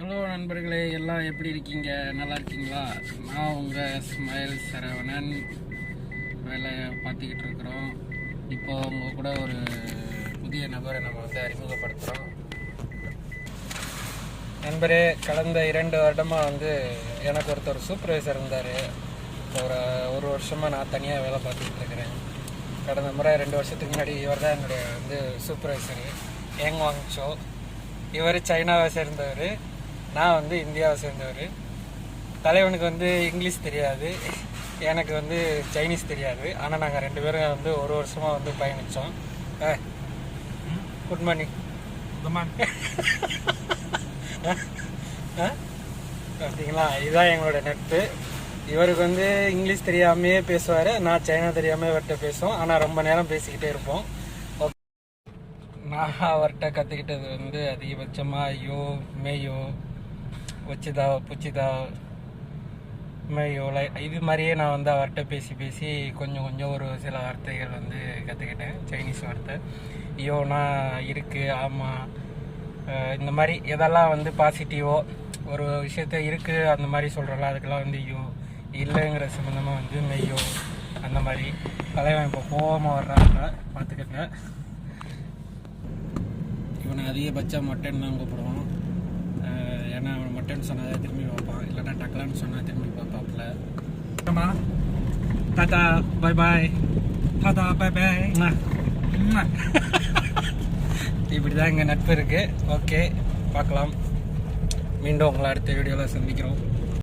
Hello நண்பர்களே, எல்லாம் எப்படி இருக்கீங்க? நல்லா இருக்கீங்களா? நான் உங்கள் ஸ்மைல் சரவணன். வேலை பார்த்துக்கிட்டு இருக்கிறோம். இப்போ உங்கள் கூட ஒரு புதிய நபரை நம்ம அறிமுகப்படுத்துகிறோம். நண்பரே, கடந்த 2 வருடமாக எனக்கு ஒருத்தர் சூப்பர்வைசர் இருந்தார். ஒரு வருஷமாக நான் தனியாக வேலை பார்த்துக்கிட்டு இருக்கிறேன். கடந்த முறை 2 வருஷத்துக்கு முன்னாடி இவர் தான் என்னுடைய சூப்பர்வைசர், ஏங் வாங் சோ. இவர் சைனாவை சேர்ந்தவர், நான் இந்தியாவை சேர்ந்தவர். தலைவனுக்கு இங்கிலீஷ் தெரியாது, எனக்கு சைனீஸ் தெரியாது. ஆனால் நாங்கள் 2 பேரும் ஒரு வருஷமாக பயணித்தோம். Good morning. பார்த்தீங்களா, இதுதான் எங்களோட நட்பு. இவருக்கு இங்கிலீஷ் தெரியாமையே பேசுவார், நான் சைனா தெரியாமல் இவர்கிட்ட பேசுவோம். ஆனால் ரொம்ப நேரம் பேசிக்கிட்டே இருப்போம். நான் அவர்கிட்ட கற்றுக்கிட்டது அதிகபட்சமாக யோ, மேயோ, வச்சுதா, புச்சிதா, மேயோ, இது மாதிரியே நான் அவர்கிட்ட பேசி கொஞ்சம் ஒரு சில வார்த்தைகள் கற்றுக்கிட்டேன். சைனீஸ் வார்த்தை யோனா இருக்குது, ஆமாம், இந்த மாதிரி எதெல்லாம் பாசிட்டிவோ ஒரு விஷயத்த இருக்குது அந்த மாதிரி சொல்கிறல, அதுக்கெல்லாம் யோ, இல்லைங்கிற சம்மந்தமாக மெய்யோ, அந்த மாதிரி. தலைவன் இப்போ கோவமாக வர்றாங்க, பார்த்துக்கங்க. இவனை அதிகபட்சம் மட்டன் தான் கூப்பிடுவோம். ஏன்னா அவன் மட்டன் சொன்னதை திரும்பி பார்ப்பான், இல்லைன்னா டக்கலான்னு சொன்னால் திரும்பி பார்ப்பாப்புல. ஆமா, டாட்டா பாய் பாய், டாட்டா பாய் பாய். இப்படி தான் எங்கள் நட்பு இருக்குது. ஓகே, பார்க்கலாம். மீண்டும் உங்களை அடுத்த வீடியோவில் சந்திக்கிறோம்.